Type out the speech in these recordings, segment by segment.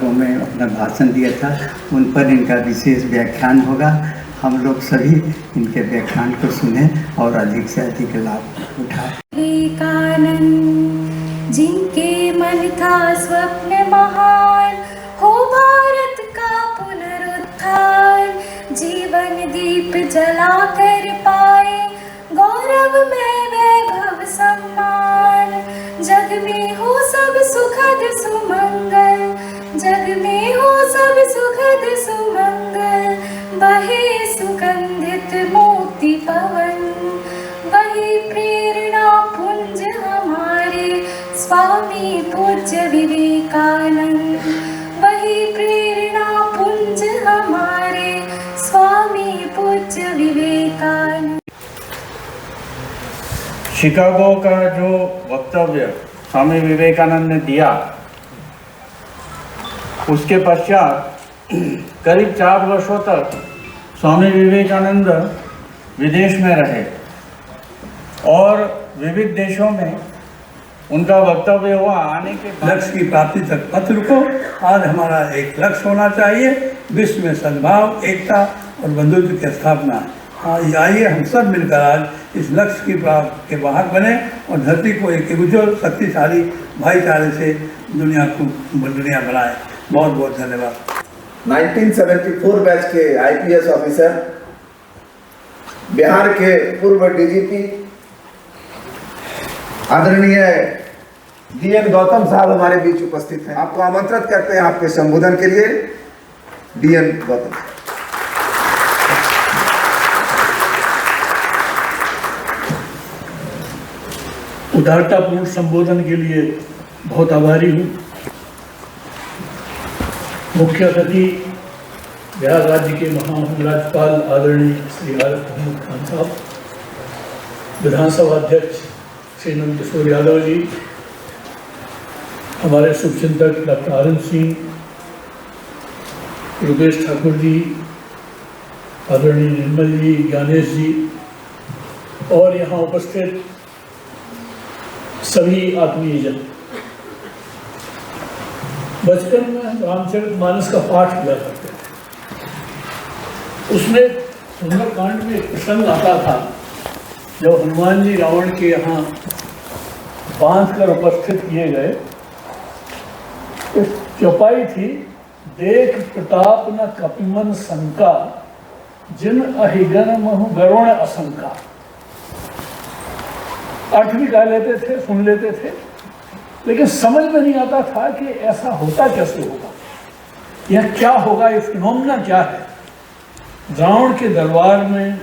में अपना भाषण दिया था, उन पर इनका विशेष व्याख्यान होगा। हम लोग सभी इनके व्याख्यान को सुने और अधिक से अधिक लाभ उठाएं। विवेकानंद जिनके मन था स्वप्न महान, हो भारत का पुनरुत्थान, जीवन दीप जला कर पाए गौरव में वैभव सम्मान। जग में हो सब सुखद सुमंगल, जग में हो सब सुखद सुमंगल, बहे सुगंधित मोती पवन, वही प्रेरणा पुंज हमारे स्वामी पूज्य विवेकानंद, वही प्रेरणा पुंज हमारे स्वामी पूज्य विवेकानंद। शिकागो का जो वक्तव्य स्वामी विवेकानंद ने दिया, उसके पश्चात करीब 4 वर्षों तक स्वामी विवेकानंद विदेश में रहे और विविध देशों में उनका वक्तव्य हुआ। आने के लक्ष्य की प्राप्ति तक मत रुको। आज हमारा एक लक्ष्य होना चाहिए, विश्व में सद्भाव, एकता और बंधुत्व की स्थापना। आइए हम सब मिलकर आज इस लक्ष्य की प्राप्ति के वाहक बने और धरती को एक उज्ज्वल शक्तिशाली भाईचारे से दुनिया बनाए। बहुत बहुत धन्यवाद। 1974 बैच के आईपीएस ऑफिसर, बिहार के पूर्व डीजीपी आदरणीय डीएन गौतम साहब हमारे बीच उपस्थित हैं। आपको आमंत्रित करते हैं आपके संबोधन के लिए। डीएन गौतम। उदारतापूर्ण संबोधन के लिए बहुत आभारी हूँ। मुख्य अतिथि बिहार राज्य के महामहिम राज्यपाल आदरणीय श्री आरिफ मोहम्मद खान साहब, विधानसभा अध्यक्ष श्री नंद किशोर यादव जी, हमारे शुभचिंतक डॉक्टर आनंद सिंह, योगेश ठाकुर जी, आदरणीय निर्मल जी, ज्ञानेश जी और यहाँ उपस्थित सभी आत्मीयजन। बचपन में हम रामचरितमानस का पाठ किया करते थे। उसमें सुंदरकांड में एक प्रसंग आता था जब हनुमान जी रावण के यहाँ बांध कर उपस्थित किए गए। एक चौपाई थी, देख प्रताप न कपिमन शंका, जिन अहिगन महु गरुण असंका। अर्थ भी कह लेते थे, सुन लेते थे, लेकिन समझ में नहीं आता था कि ऐसा होता कैसे होगा, यह क्या होगा, ये फिनोमेना क्या है। रावण के दरबार में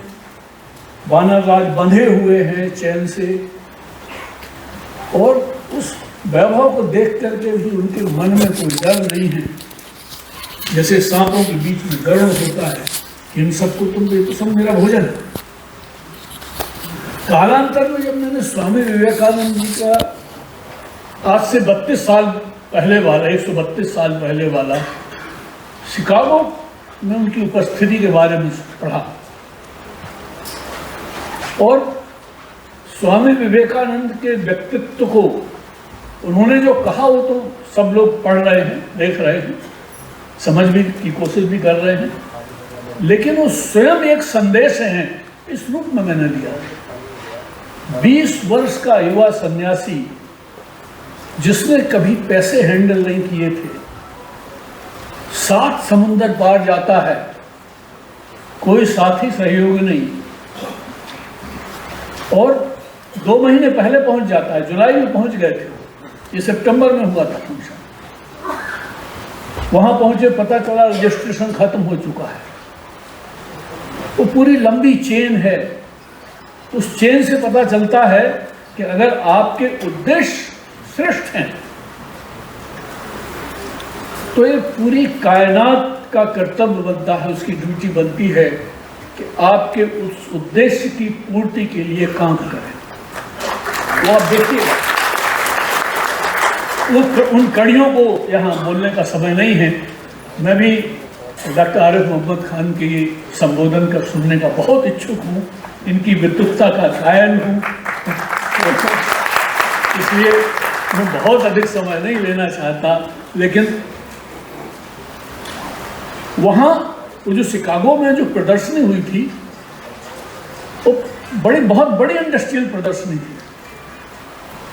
वानर राज बंधे हुए हैं चैन से, और उस वैभव को देख करके भी उनके मन में कोई डर नहीं है। जैसे सांपों के बीच में गरुड़ होता है, इन सबको तुम दे तो सब मेरा भोजन है। कालांतर में जब मैंने स्वामी विवेकानंद जी का आज से 32 साल पहले वाला 132 साल पहले वाला शिकागो में उनकी उपस्थिति के बारे में पढ़ा, और स्वामी विवेकानंद के व्यक्तित्व को उन्होंने जो कहा वो तो सब लोग पढ़ रहे हैं, देख रहे हैं, समझ भी की कोशिश भी कर रहे हैं, लेकिन वो स्वयं एक संदेश है, इस रूप में मैंने लिया। 20 वर्ष का युवा सन्यासी जिसने कभी पैसे हैंडल नहीं किए थे, 7 समुंदर पार जाता है, कोई साथी सहयोगी नहीं, और 2 महीने पहले पहुंच जाता है। जुलाई में पहुंच गए थे, ये सितंबर में हुआ था फंक्शन। वहां पहुंचे, पता चला रजिस्ट्रेशन खत्म हो चुका है। वो पूरी लंबी चेन है, उस चेन से पता चलता है कि अगर आपके उद्देश्य श्रेष्ठ हैं तो ये पूरी कायनात का कर्तव्य बनता है, उसकी ड्यूटी बनती है कि आपके उस उद्देश्य की पूर्ति के लिए काम करें। वो आप देखिए, उन कड़ियों को यहाँ बोलने का समय नहीं है। मैं भी डॉक्टर आरिफ मोहम्मद खान के संबोधन का सुनने का बहुत इच्छुक हूँ, इनकी विद्वत्ता का गायन हूँ, इसलिए मैं बहुत अधिक समय नहीं लेना चाहता, लेकिन वहाँ वो जो शिकागो में जो प्रदर्शनी हुई थी, वो बहुत बड़ी इंडस्ट्रियल प्रदर्शनी थी।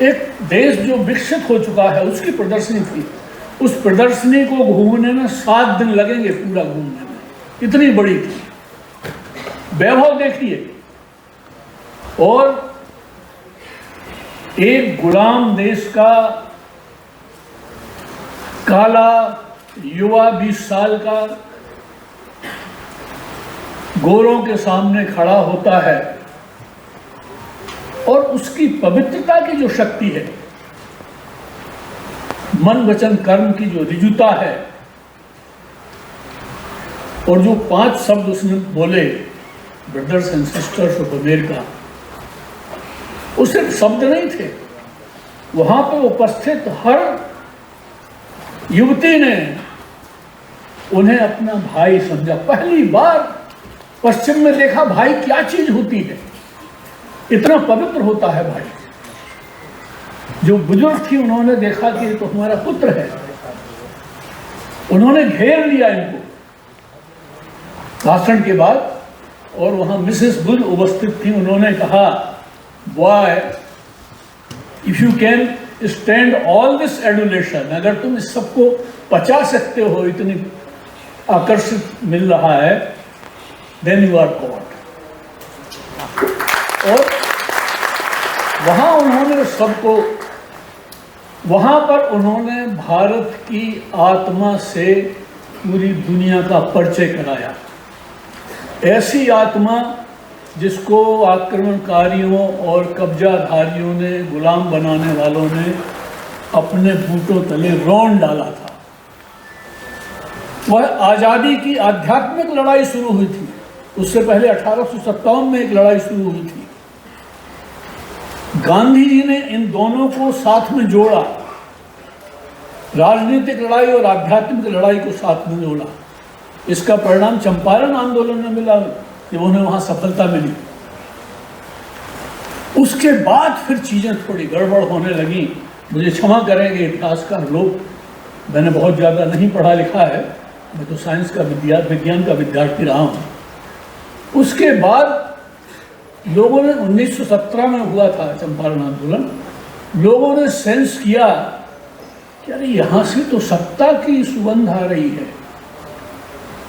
एक देश जो विकसित हो चुका है उसकी प्रदर्शनी थी। उस प्रदर्शनी को घूमने में 7 दिन लगेंगे, पूरा घूमने में, इतनी बड़ी थी। वैभव देखिए। और एक गुलाम देश का काला युवा 20 साल का गोरों के सामने खड़ा होता है और उसकी पवित्रता की जो शक्ति है, मन वचन कर्म की जो ऋजुता है, और जो 5 शब्द उसने बोले, brothers and sisters of America, वो सिर्फ शब्द नहीं थे। वहां पर उपस्थित हर युवती ने उन्हें अपना भाई समझा। पहली बार पश्चिम में देखा भाई क्या चीज होती है, इतना पवित्र होता है भाई। जो बुजुर्ग थी उन्होंने देखा कि ये तो हमारा पुत्र है, उन्होंने घेर लिया इनको भाषण के बाद। और वहां मिसेस बुल उपस्थित थी, उन्होंने कहा, boy if you can stand all this adulation, अगर तुम इस सबको पचा सकते हो, इतनी आकर्षित मिल रहा है, देन यू आर गॉड। और वहां उन्होंने सबको, वहां पर उन्होंने भारत की आत्मा से पूरी दुनिया का परिचय कराया। ऐसी आत्मा जिसको आक्रमणकारियों और कब्जाधारियों ने, गुलाम बनाने वालों ने अपने बूटों तले रौंद डाला था। वह आज़ादी की आध्यात्मिक लड़ाई शुरू हुई थी। उससे पहले 1857 में एक लड़ाई शुरू हुई थी। गांधी जी ने इन दोनों को साथ में जोड़ा, राजनीतिक लड़ाई और आध्यात्मिक लड़ाई को साथ में जोड़ा। इसका परिणाम चंपारण आंदोलन में मिला, जब उन्हें वहां सफलता मिली। उसके बाद फिर चीजें थोड़ी गड़बड़ होने लगी। मुझे क्षमा करेंगे इतिहासकार लोग, मैंने बहुत ज़्यादा नहीं पढ़ा लिखा है, मैं तो साइंस का विज्ञान का विद्यार्थी रहा हूँ। उसके बाद लोगों ने 1917 में हुआ था चंपारण आंदोलन, लोगों ने सेंस किया कि अरे यहाँ से तो सत्ता की सुगंध आ रही है,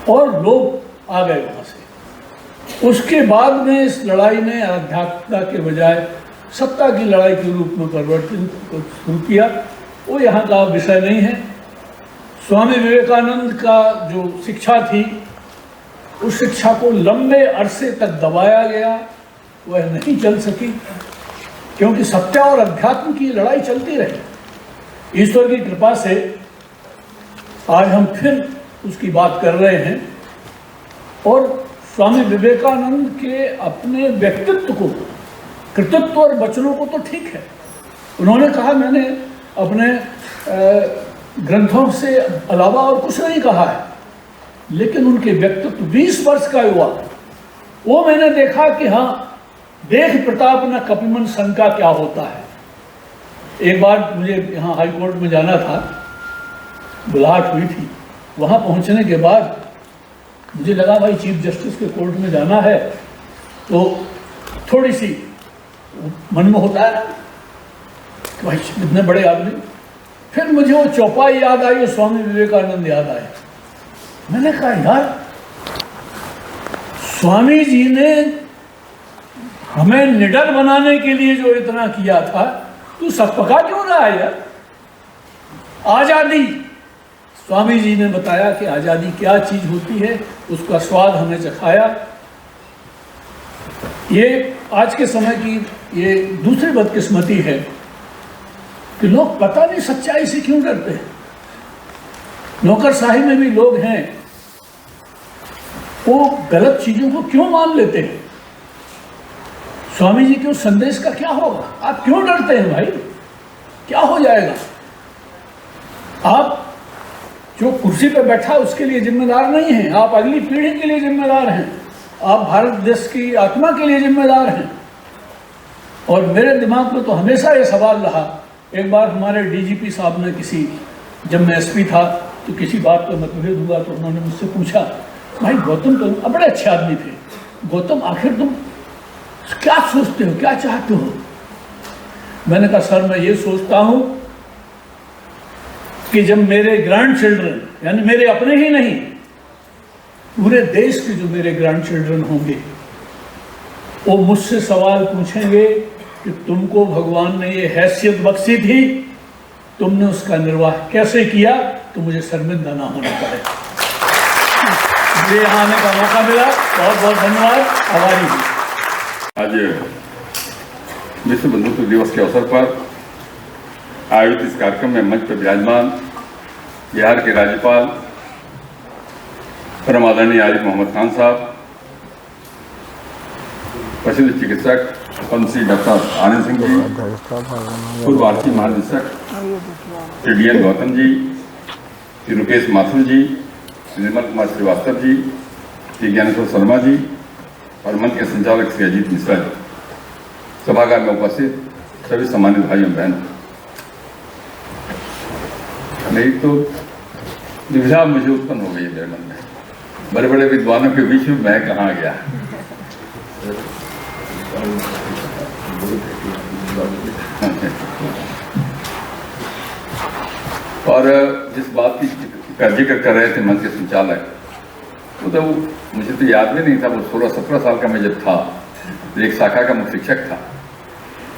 और लोग आ गए वहाँ से। उसके बाद में इस लड़ाई ने आध्यात्मिकता के बजाय सत्ता की लड़ाई के रूप में परिवर्तन शुरू किया। वो यहाँ का विषय नहीं है। स्वामी विवेकानंद का जो शिक्षा थी, उस शिक्षा को लंबे अरसे तक दबाया गया, वह नहीं चल सकी, क्योंकि सत्य और अध्यात्म की लड़ाई चलती रही। ईश्वर की कृपा से आज हम फिर उसकी बात कर रहे हैं। और स्वामी विवेकानंद के अपने व्यक्तित्व को, कृतित्व और वचनों को तो ठीक है, उन्होंने कहा मैंने अपने ग्रंथों से अलावा और कुछ नहीं कहा है, लेकिन उनके व्यक्तित्व 20 वर्ष का युवा, वो मैंने देखा कि हाँ, देख प्रताप न कपिमन शंका क्या होता है। एक बार मुझे यहाँ हाई कोर्ट में जाना था, बुलाहट हुई थी। वहाँ पहुँचने के बाद मुझे लगा भाई चीफ जस्टिस के कोर्ट में जाना है, तो थोड़ी सी मन में होता है ना कि भाई इतने बड़े आदमी। फिर मुझे वो चौपाई याद आई और स्वामी विवेकानंद याद आए। मैंने कहा यार, स्वामी जी ने हमें निडर बनाने के लिए जो इतना किया था, तू सकपका क्यों रहा है यार? आज़ादी, स्वामी जी ने बताया कि आज़ादी क्या चीज़ होती है, उसका स्वाद हमें चखाया। ये आज के समय की ये दूसरी बदकिस्मती है कि लोग पता नहीं सच्चाई से क्यों डरते हैं। नौकरशाही में भी लोग हैं, वो गलत चीज़ों को क्यों मान लेते हैं। स्वामी जी के उस संदेश का क्या होगा? आप क्यों डरते हैं भाई? क्या हो जाएगा? आप जो कुर्सी पर बैठा उसके लिए जिम्मेदार नहीं हैं, आप अगली पीढ़ी के लिए जिम्मेदार हैं, आप भारत देश की आत्मा के लिए जिम्मेदार हैं। और मेरे दिमाग में तो हमेशा ये सवाल रहा। एक बार हमारे डीजीपी साहब ने जब मैं एसपी था, तो किसी बात पर मैं तुम्हें दूंगा। तो उन्होंने मुझसे पूछा, भाई गौतम तुम बड़े अच्छे आदमी थे, गौतम आखिर तुम क्या सोचते हो, क्या चाहते हो? मैंने कहा सर मैं ये सोचता हूँ कि जब मेरे ग्रैंड चिल्ड्रन, यानी मेरे अपने ही नहीं पूरे देश के जो मेरे ग्रैंड चिल्ड्रन होंगे, वो मुझसे सवाल पूछेंगे कि तुमको भगवान ने ये हैसियत बख्शी थी, तुमने उसका निर्वाह कैसे किया, तो मुझे शर्मिंदा ना होना पड़े। मुझे यहाँ आने का मौका मिला, बहुत बहुत धन्यवाद, आभारी हूँ। आज विश्व बंधुत्व दिवस के अवसर पर आयोजित इस कार्यक्रम में मंच पर विराजमान बिहार के राज्यपाल परम आदरणीय आरिफ मोहम्मद खान साहब, प्रसिद्ध चिकित्सक पद्मश्री डॉक्टर आनंद सिंह जी, पूर्व आरसी महानिदेशक श्री डी.एन. गौतम जी, श्री रुकेश माथुर जी, श्री निर्मल कुमार श्रीवास्तव जी, श्री ज्ञानेश्वर शर्मा जी और मंच के संचालक श्री अजीत मिश्रा जी, सभागार में उपस्थित सभी सम्मानित भाइयों बहनों, मेरी तो दुविधा मुझे उत्पन्न हो गई है मेरे मन में। बड़े बड़े विद्वानों के बीच में मैं कहाँ गया। और जिस बात की जिक्र कर रहे थे मंच के संचालक, वो तो मुझे तो याद भी नहीं था। वो 16-17 साल का मैं जब था, एक शाखा का मुख्य शिक्षक था,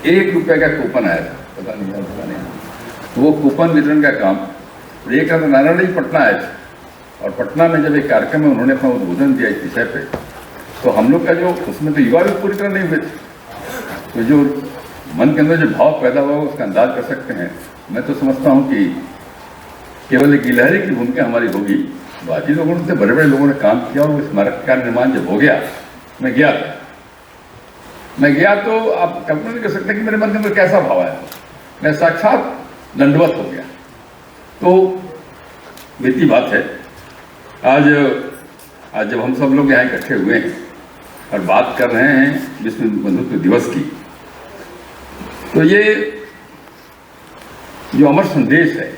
1 रुपये का कूपन आया था, पता नहीं वो कूपन वितरण का काम एक नारायण जी पटना आए थे। और पटना में जब एक कार्यक्रम में उन्होंने अपना उद्बोधन दिया इस विषय पे, तो हम लोग का जो उसमें तो युवा भी पूरी तरह नहीं हुए थे, तो जो मन के अंदर जो भाव पैदा हुआ उसका अंदाज कर सकते हैं। मैं तो समझता हूँ कि केवल एक गिलहरी की भूमिका हमारी होगी, बाकी लोगों ने बड़े बड़े लोगों ने काम किया। और वो स्मारक का निर्माण जब हो गया, मैं गया तो आप कल्पना नहीं कर सकते कि मेरे मन के अंदर कैसा भाव आया। मैं साक्षात दंडवत हो गया। तो बीती बात है, आज जब हम सब लोग यहाँ इकट्ठे हुए हैं और बात कर रहे हैं विश्व बंधुत्व दिवस की, तो ये जो अमर संदेश है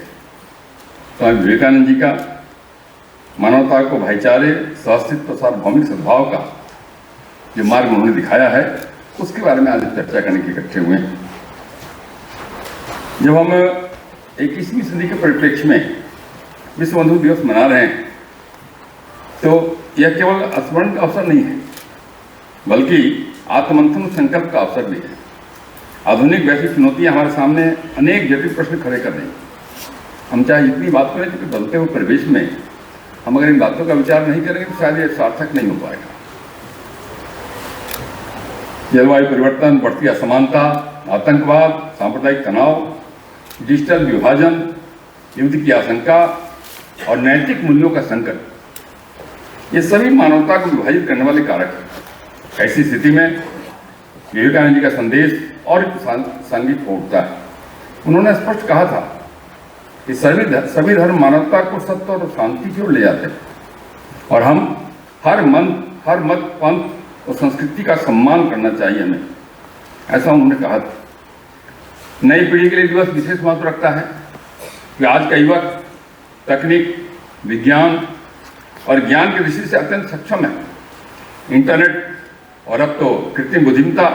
स्वामी विवेकानंद जी का, मानवता को भाईचारे, सहअस्तित्व, सार्वभौमिक सद्भाव का जो मार्ग उन्होंने दिखाया है, उसके बारे में आज चर्चा करने के इकट्ठे हुए हैं। जब हम 21वीं सदी के परिप्रेक्ष्य में विश्व बंधुत्व दिवस मना रहे हैं, तो यह केवल स्मरण का अवसर नहीं है, बल्कि आत्ममंथन संकल्प का अवसर भी है। आधुनिक वैश्विक चुनौतियां हमारे सामने अनेक जटिल प्रश्न खड़े कर रही हैं। हम चाहे जितनी बात करें, क्योंकि बदलते हुए परिवेश में हम अगर इन बातों का विचार नहीं करेंगे तो शायद ये सार्थक नहीं हो पाएगा। जलवायु परिवर्तन, बढ़ती असमानता, आतंकवाद, सांप्रदायिक तनाव, डिजिटल विभाजन, युद्ध की आशंका और नैतिक मूल्यों का संकट, ये सभी मानवता को विभाजित करने वाले कारक हैं। ऐसी स्थिति में विवेकानंद जी का संदेश और सांघिक हो उठता है। उन्होंने स्पष्ट कहा था कि सभी धर्म मानवता को सत्य और शांति की ओर ले जाते हैं, और हम हर मत, पंथ और संस्कृति का सम्मान करना चाहिए हमें, ऐसा उन्होंने कहा था। नई पीढ़ी के लिए दिवस विशेष महत्व रखता है कि आज का युवक तकनीक, विज्ञान और ज्ञान की दृष्टि से अत्यंत सक्षम है। इंटरनेट और अब तो कृत्रिम बुद्धिमत्ता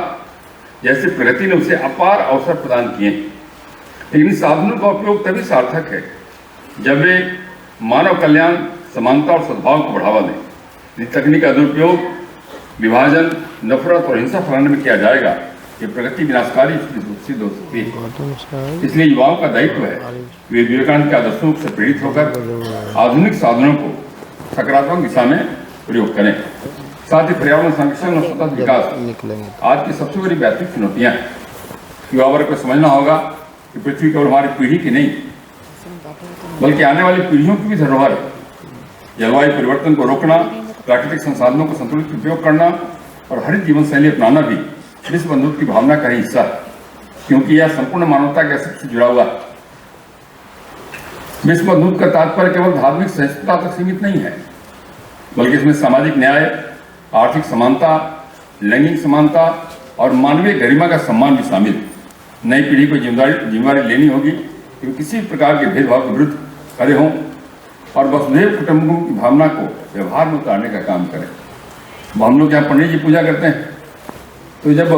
जैसी प्रगति ने उसे अपार अवसर प्रदान किए, लेकिन इन साधनों का उपयोग तभी सार्थक है जब वे मानव कल्याण, समानता और सद्भाव को बढ़ावा दें। तकनीक का दुरुपयोग, विभाजन, नफरत और हिंसा फैलाने में किया जाएगा, ये प्रगति विनाशकारी सिद्ध हो सकती है। इसलिए युवाओं का दायित्व है वे विवेकानंद के आदर्शों से प्रेरित होकर आधुनिक साधनों को सकारात्मक दिशा में प्रयोग करें। साथ ही पर्यावरण संरक्षण और सतत विकास आज की सबसे बड़ी वैश्विक चुनौतियां हैं। युवा वर्ग को समझना होगा कि पृथ्वी केवल हमारी पीढ़ी की नहीं, बल्कि आने वाली पीढ़ियों की भी धरोहर है। जलवायु परिवर्तन को रोकना, प्राकृतिक संसाधनों को संतुलित उपयोग करना और हरित जीवन शैली अपनाना भी विश्व बंधुत्व की भावना का ही हिस्सा है, क्योंकि यह संपूर्ण मानवता के अस्तित्व से जुड़ा हुआ है। विश्व बंधुत्व का तात्पर्य केवल धार्मिक सहिष्णुता तक सीमित नहीं है, बल्कि इसमें सामाजिक न्याय, आर्थिक समानता, लैंगिक समानता और मानवीय गरिमा का सम्मान भी शामिल है। नई पीढ़ी को जिम्मेवारी लेनी होगी कि वे किसी प्रकार के भेदभाव के विरुद्ध खड़े हों, और वसुधैव कुटुंबकम की भावना को व्यवहार में उतारने का काम करें। हम लोग यहाँ पंडित जी पूजा करते हैं, तो जब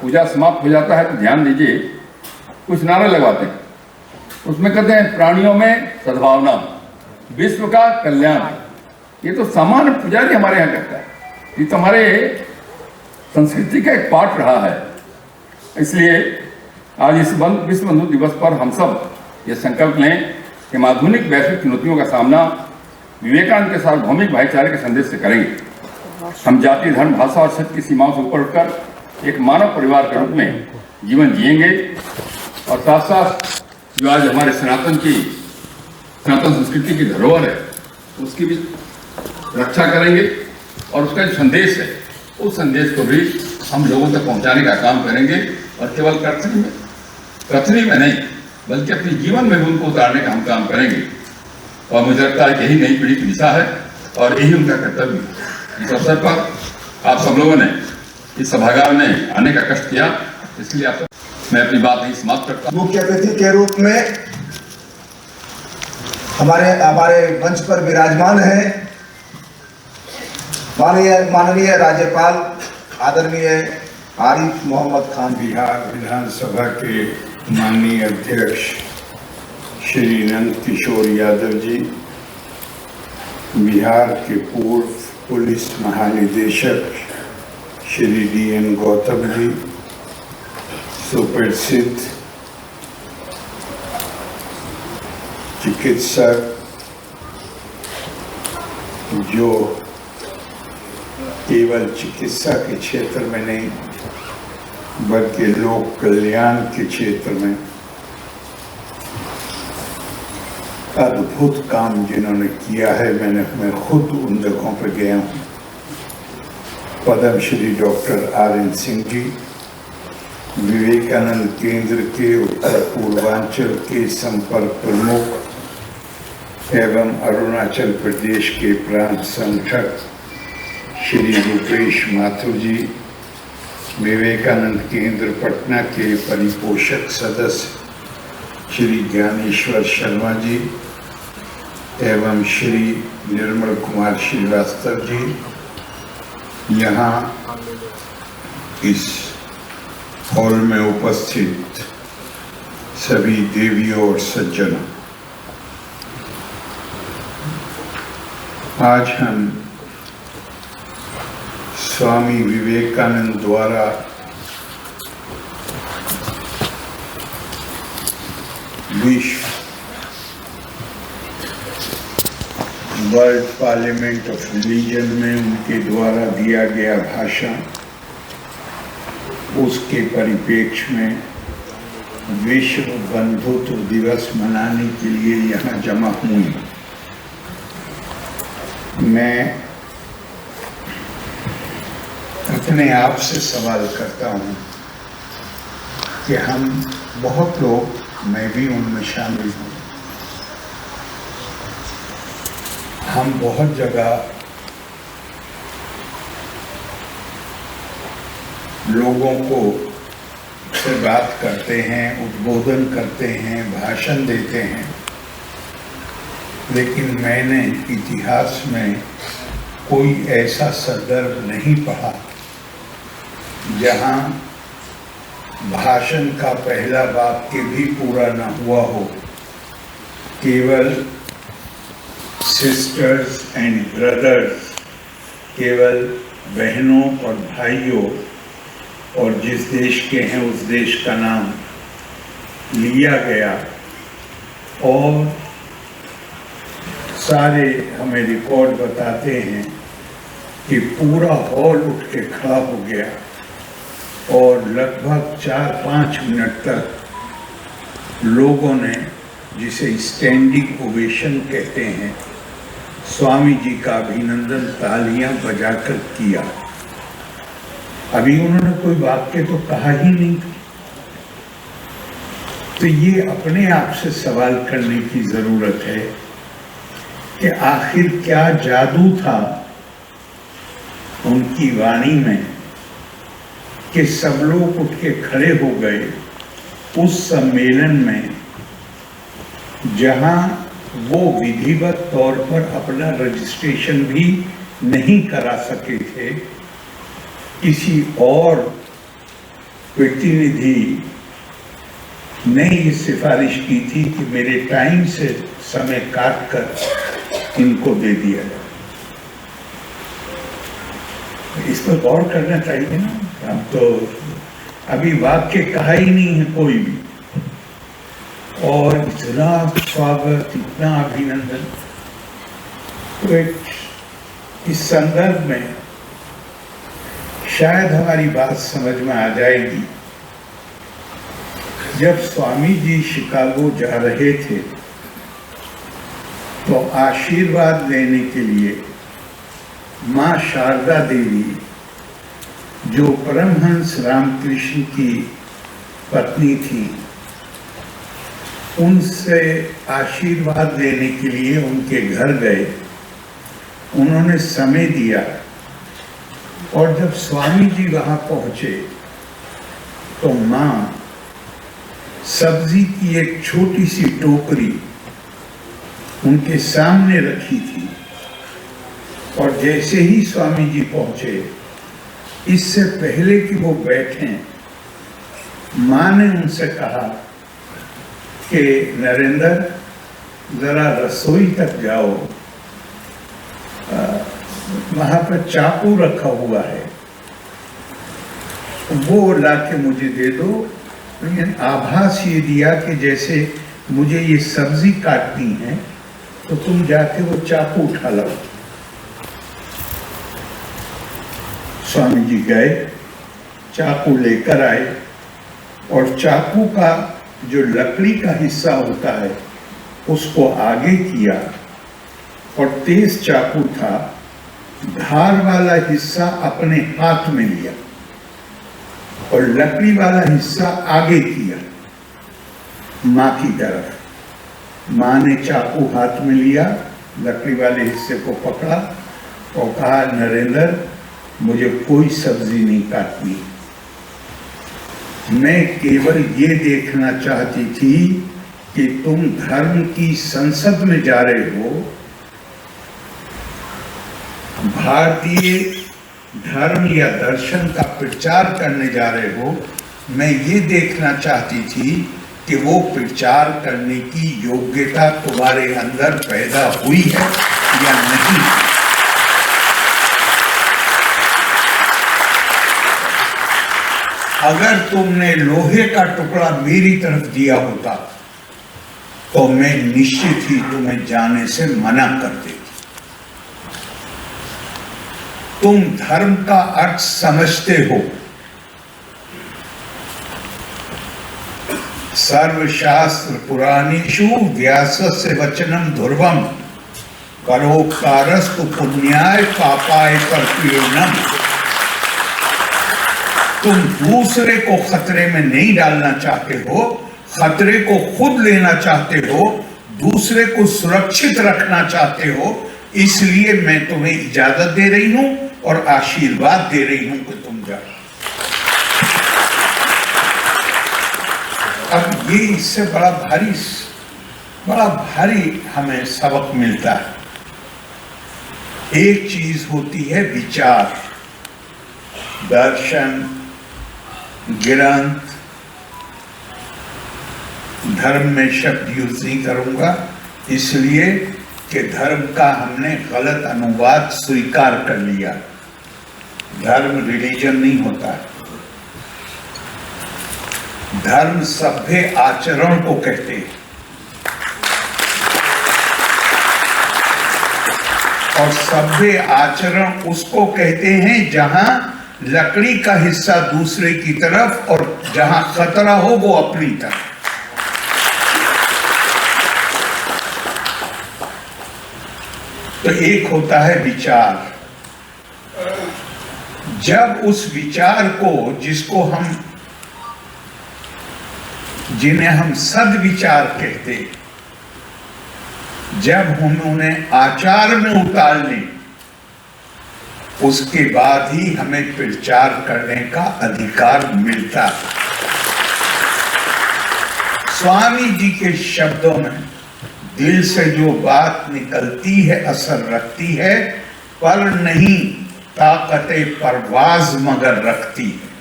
पूजा समाप्त हो जाता है तो ध्यान दीजिए कुछ नारे लगवाते हैं, उसमें कहते हैं प्राणियों में सद्भावना, विश्व का कल्याण। ये तो सामान्य पुजारी हमारे यहाँ कहता है, ये तो हमारे संस्कृति का एक पार्ट रहा है। इसलिए आज इस विश्व बंधु दिवस पर हम सब ये संकल्प लें कि आधुनिक वैश्विक चुनौतियों का सामना विवेकानंद के सार्वभौमिक भाईचारे के संदेश से करेंगे। हम जाति, धर्म, भाषा और क्षेत्र की सीमाओं से ऊपर उठकर एक मानव परिवार के रूप में जीवन जिएंगे और साथ साथ जो आज हमारे सनातन संस्कृति की धरोहर है उसकी भी रक्षा करेंगे और उसका जो संदेश है उस संदेश को भी हम लोगों तक पहुंचाने का काम करेंगे और केवल कथनी में नहीं बल्कि अपने जीवन में भी उनको उतारने का हम काम करेंगे। और मुझे लगता है कि यही नई पीढ़ी की दिशा है और यही उनका कर्तव्य है। इस अवसर पर आप सब लोगों ने इस सभागार में आने का कष्ट किया, इसलिए आप मैं अपनी बात यही समाप्त करता हूँ। मुख्य अतिथि के रूप में हमारे मंच पर विराजमान है माननीय राज्यपाल आदरणीय आरिफ मोहम्मद खान। बिहार विधानसभा के माननीय अध्यक्ष श्री नंद किशोर यादव जी, बिहार के पूर्व पुलिस महानिदेशक श्री DN गौतम जी, सुप्रसिद्ध चिकित्सक जो केवल चिकित्सा के क्षेत्र में नहीं बल्कि लोक कल्याण के क्षेत्र में अद्भुत काम जिन्होंने किया है, मैं खुद उन जगहों पर गया हूँ। पद्मश्री डॉक्टर RN सिंह जी, विवेकानंद केंद्र के उत्तर पूर्वांचल के संपर्क प्रमुख एवं अरुणाचल प्रदेश के प्रांत संगठक श्री रूपेश माथुर जी, विवेकानंद केंद्र पटना के परिपोषक सदस्य श्री ज्ञानेश्वर शर्मा जी एवं श्री निर्मल कुमार श्रीवास्तव जी, यहाँ इस हॉल में उपस्थित सभी देवियों और सज्जनों, आज हम स्वामी विवेकानंद द्वारा विश्व वर्ल्ड पार्लियामेंट ऑफ रिलीजन में उनके द्वारा दिया गया भाषण, उसके परिप्रेक्ष्य में विश्व बंधुत्व दिवस मनाने के लिए यहाँ जमा हुई। मैं अपने आप से सवाल करता हूँ कि हम बहुत लोग, मैं भी उनमें शामिल हूँ, हम बहुत जगह लोगों को से बात करते हैं, उद्बोधन करते हैं, भाषण देते हैं, लेकिन मैंने इतिहास में कोई ऐसा संदर्भ नहीं पढ़ा जहाँ भाषण का पहला वाक्य भी पूरा न हुआ हो, केवल सिस्टर्स एंड ब्रदर्स, केवल बहनों और भाइयों और जिस देश के हैं उस देश का नाम लिया गया और सारे हमें रिकॉर्ड बताते हैं कि पूरा हॉल उठ के खड़ा हो गया और लगभग 4-5 मिनट तक लोगों ने, जिसे स्टैंडिंग ओवेशन कहते हैं, स्वामी जी का अभिनंदन तालियां बजाकर किया। अभी उन्होंने कोई वाक्य तो कहा ही नहीं। तो ये अपने आप से सवाल करने की जरूरत है कि आखिर क्या जादू था उनकी वाणी में कि सब लोग उठ के खड़े हो गए उस सम्मेलन में जहां वो विधिवत तौर पर अपना रजिस्ट्रेशन भी नहीं करा सके थे। किसी और प्रतिनिधि ने ये सिफारिश की थी कि मेरे टाइम से समय काट कर इनको दे दिया जाए। इस पर गौर करना चाहिए ना। अब तो अभी वाक्य कहा ही नहीं है कोई भी, और इतना स्वागत, इतना अभिनंदन। तो इस संदर्भ में शायद हमारी बात समझ में आ जाएगी। जब स्वामी जी शिकागो जा रहे थे तो आशीर्वाद लेने के लिए माँ शारदा देवी, जो परमहंस रामकृष्ण की पत्नी थी, उनसे आशीर्वाद लेने के लिए उनके घर गए। उन्होंने समय दिया, और जब स्वामी जी वहां पहुंचे तो माँ सब्जी की एक छोटी सी टोकरी उनके सामने रखी थी, और जैसे ही स्वामी जी पहुंचे, इससे पहले कि वो बैठें, माँ ने उनसे कहा कि नरेंद्र, जरा रसोई तक जाओ, वहां पर चाकू रखा हुआ है, वो लाके मुझे दे दो। लेकिन आभास ये दिया कि जैसे मुझे ये सब्जी काटनी है, तो तुम जाके वो चाकू उठा लाओ। स्वामी जी गए, चाकू लेकर आए, और चाकू का जो लकड़ी का हिस्सा होता है उसको आगे किया, और तेज चाकू था, धार वाला हिस्सा अपने हाथ में लिया और लकड़ी वाला हिस्सा आगे किया माँ की तरफ। माँ ने चाकू हाथ में लिया, लकड़ी वाले हिस्से को पकड़ा और कहा, नरेंद्र, मुझे कोई सब्जी नहीं काटनी, मैं केवल ये देखना चाहती थी कि तुम धर्म की संसद में जा रहे हो, भारतीय धर्म या दर्शन का प्रचार करने जा रहे हो। मैं ये देखना चाहती थी कि वो प्रचार करने की योग्यता तुम्हारे अंदर पैदा हुई है या नहीं। अगर तुमने लोहे का टुकड़ा मेरी तरफ दिया होता तो मैं निश्चित ही तुम्हें जाने से मना कर देती। तुम धर्म का अर्थ समझते हो। सर्वशास्त्र पुराणेषु व्यासस्य वचनम ध्रुवम करोपकारस्तु पुण्याय पापाय परपीड़नम। तुम दूसरे को खतरे में नहीं डालना चाहते हो, खतरे को खुद लेना चाहते हो, दूसरे को सुरक्षित रखना चाहते हो, इसलिए मैं तुम्हें इजाजत दे रही हूं और आशीर्वाद दे रही हूं कि तुम जाओ। अब ये इससे बड़ा भारी हमें सबक मिलता है। एक चीज होती है विचार, दर्शन, ग्रंथ, धर्म में शब्द यूज नहीं करूंगा इसलिए कि धर्म का हमने गलत अनुवाद स्वीकार कर लिया। धर्म रिलीजन नहीं होता है। धर्म सभ्य आचरण को कहते हैं, और सभ्य आचरण उसको कहते हैं जहां लकड़ी का हिस्सा दूसरे की तरफ और जहां खतरा हो वो अपनी तरफ। तो एक होता है विचार। जब उस विचार को जिन्हें हम सद्विचार कहते, जब हम उन्हें आचार में उतार लें, उसके बाद ही हमें प्रचार करने का अधिकार मिलता है। स्वामी जी के शब्दों में दिल से जो बात निकलती है असर रखती है, पर नहीं ताकते परवाज मगर रखती है।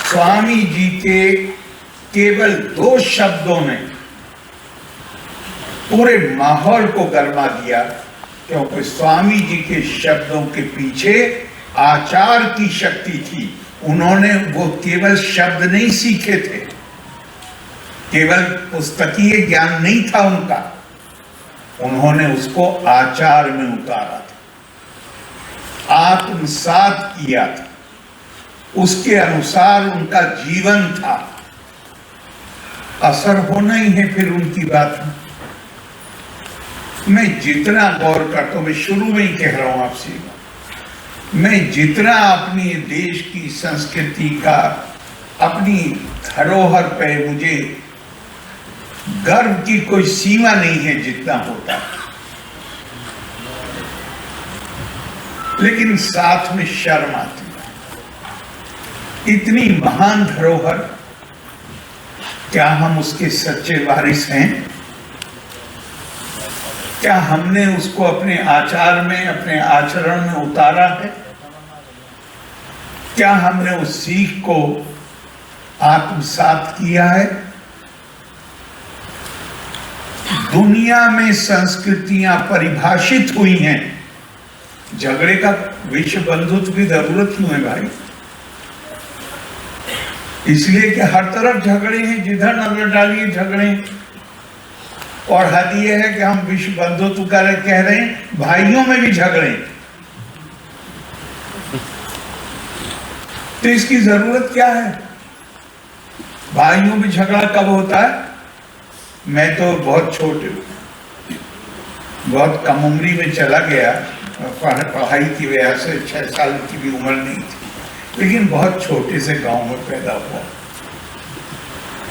स्वामी जी के केवल 2 शब्दों ने पूरे माहौल को गरमा दिया, क्योंकि स्वामी जी के शब्दों के पीछे आचार की शक्ति थी। उन्होंने वो केवल शब्द नहीं सीखे थे, केवल पुस्तकीय ज्ञान नहीं था उनका, उन्होंने उसको आचार में उतारा था, आत्मसात किया था, उसके अनुसार उनका जीवन था। असर होना ही है फिर उनकी बात में। मैं जितना गौर करता हूं, मैं शुरू में ही कह रहा हूं आपसे, मैं जितना अपनी देश की संस्कृति का, अपनी धरोहर पे मुझे गर्व की कोई सीमा नहीं है जितना होता है, लेकिन साथ में शर्म आती है। इतनी महान धरोहर, क्या हम उसके सच्चे वारिस हैं? क्या हमने उसको अपने आचार में, अपने आचरण में उतारा है? क्या हमने उस सीख को आत्मसात किया है? दुनिया में संस्कृतियां परिभाषित हुई हैं। झगड़े का विश्व बंधुत्व की जरूरत क्यों है भाई? इसलिए कि हर तरफ झगड़े हैं, जिधर नजर डालिए झगड़े। और हद यह है कि हम विश्व बंधुत्व कह रहे हैं, भाइयों में भी झगड़े। तो इसकी जरूरत क्या है? भाइयों में झगड़ा कब होता है? मैं तो बहुत छोटे, बहुत कम उम्री में चला गया, पढ़ाई की वजह से 6 साल की भी उम्र नहीं थी, लेकिन बहुत छोटे से गांव में पैदा हुआ,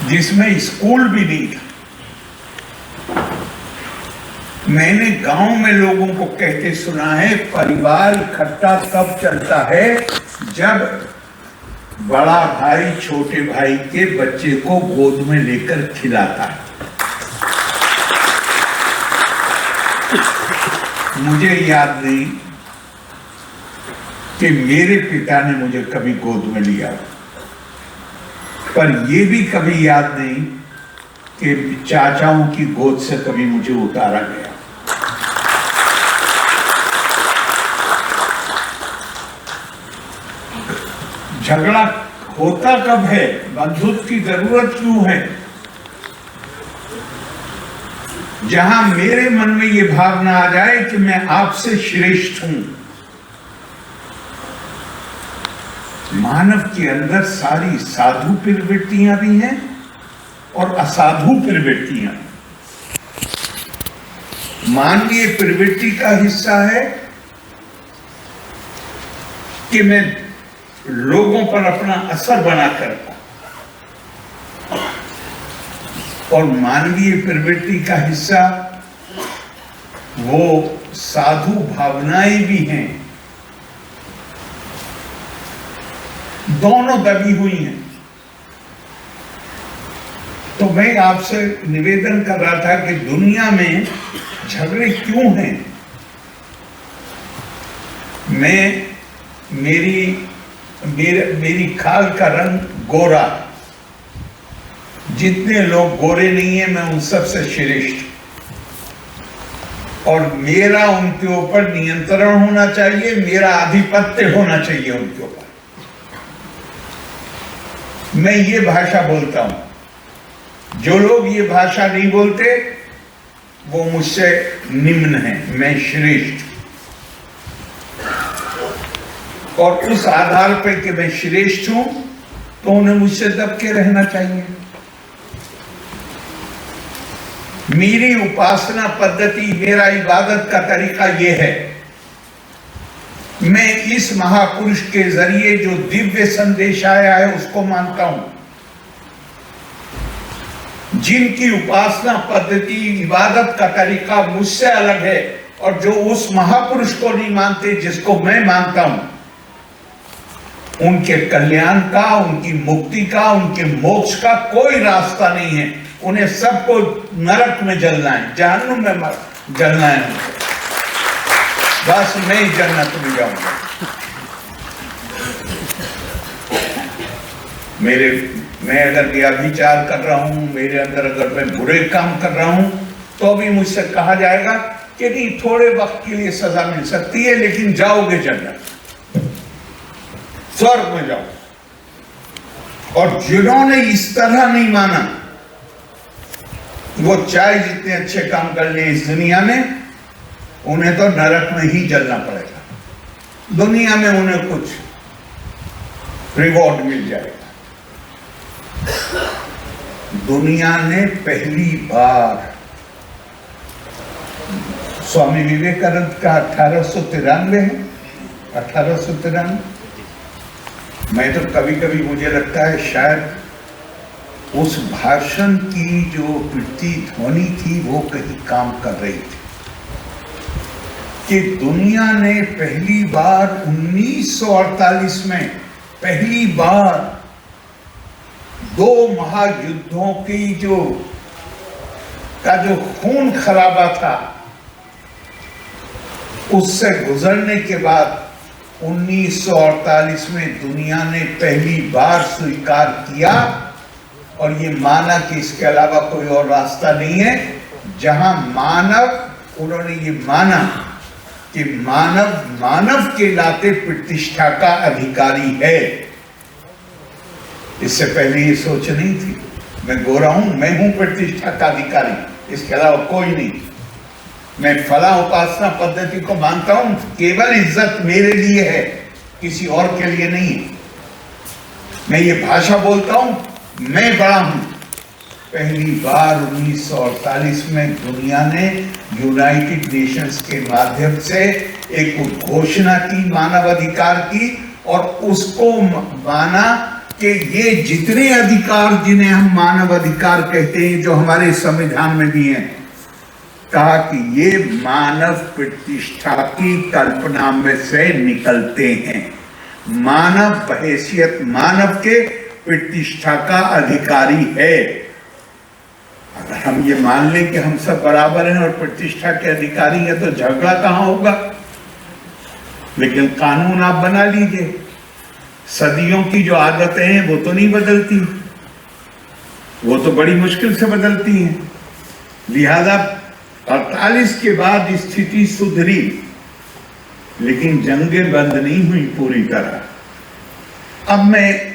जिसमें स्कूल भी नहीं था। मैंने गांव में लोगों को कहते सुना है, परिवार इकट्ठा तब चलता है जब बड़ा भाई छोटे भाई के बच्चे को गोद में लेकर खिलाता है। मुझे याद नहीं कि मेरे पिता ने मुझे कभी गोद में लिया, पर यह भी कभी याद नहीं कि चाचाओं की गोद से कभी मुझे उतारा गया। झगड़ा होता कब है? बंधुत्व की जरूरत क्यों है? जहां मेरे मन में यह भावना आ जाए कि मैं आपसे श्रेष्ठ हूं। मानव के अंदर सारी साधु प्रवृत्तियां भी हैं और असाधु प्रवृत्तियां। मानवीय प्रवृत्ति का हिस्सा है कि मैं लोगों पर अपना असर बना करता, और मानवीय प्रवृत्ति का हिस्सा वो साधु भावनाएं भी हैं। दोनों दबी हुई हैं। तो मैं आपसे निवेदन कर रहा था कि दुनिया में झगड़े क्यों हैं? मेरी खाल का रंग गोरा, जितने लोग गोरे नहीं हैं मैं उन सबसे श्रेष्ठ, और मेरा उनके ऊपर नियंत्रण होना चाहिए, मेरा आधिपत्य होना चाहिए उनके ऊपर। मैं ये भाषा बोलता हूं। जो लोग ये भाषा नहीं बोलते वो मुझसे निम्न हैं, मैं श्रेष्ठ। और उस आधार पर कि मैं श्रेष्ठ हूं तो उन्हें मुझसे दब के रहना चाहिए। मेरी उपासना पद्धति, मेरा इबादत का तरीका यह है, मैं इस महापुरुष के जरिए जो दिव्य संदेश आया है उसको मानता हूं। जिनकी उपासना पद्धति, इबादत का तरीका मुझसे अलग है, और जो उस महापुरुष को नहीं मानते जिसको मैं मानता हूं, उनके कल्याण का, उनकी मुक्ति का, उनके मोक्ष का कोई रास्ता नहीं है। उन्हें सबको नरक में जलना है, जहन्नुम में जलना है, बस मैं ही जन्नत में जाऊंगा। मैं अगर व्यभिचार कर रहा हूं, मेरे अंदर अगर मैं बुरे काम कर रहा हूं, तो भी मुझसे कहा जाएगा कि नहीं, थोड़े वक्त के लिए सजा मिल सकती है, लेकिन जाओगे जन्नत, स्वर्ग में जाओ। और जिन्होंने इस तरह नहीं माना, वो चाहे जितने अच्छे काम कर ले इस दुनिया में, उन्हें तो नरक में ही जलना पड़ेगा। दुनिया में उन्हें कुछ रिवॉर्ड मिल जाएगा। दुनिया ने पहली बार स्वामी विवेकानंद का 1893 है, 1893। मैं तो कभी कभी मुझे लगता है शायद उस भाषण की जो प्रतिध्वनि थी वो कहीं काम कर रही थी कि दुनिया ने पहली बार 1948 में पहली बार 2 महायुद्धों की जो खून खराबा था, उससे गुजरने के बाद 1948 में दुनिया ने पहली बार स्वीकार किया और ये माना कि इसके अलावा कोई और रास्ता नहीं है। जहां उन्होंने ये माना कि मानव के नाते प्रतिष्ठा का अधिकारी है। इससे पहले ये सोच नहीं थी, मैं गोरा हूं, मैं हूं प्रतिष्ठा का अधिकारी, इसके अलावा कोई नहीं। मैं फला उपासना पद्धति को मानता हूं, केवल इज्जत मेरे लिए है, किसी और के लिए नहीं है। मैं ये भाषा बोलता हूं, मैं बड़ा हूं। पहली बार 1948 में दुनिया ने यूनाइटेड नेशंस के माध्यम से एक घोषणा की मानव अधिकार की, और उसको माना कि ये जितने अधिकार जिन्हें हम मानव अधिकार कहते हैं, जो हमारे संविधान में भी हैं, कहा कि ये मानव प्रतिष्ठा की कल्पना में से निकलते हैं। मानव बहैसियत मानव के प्रतिष्ठा का अधिकारी है। अगर हम ये मान लें कि हम सब बराबर हैं और प्रतिष्ठा के अधिकारी हैं, तो झगड़ा कहां होगा? लेकिन कानून आप बना लीजिए, सदियों की जो आदतें हैं वो तो नहीं बदलती, वो तो बड़ी मुश्किल से बदलती हैं। लिहाजा 48 के बाद स्थिति सुधरी, लेकिन जंगें बंद नहीं हुई पूरी तरह। अब मैं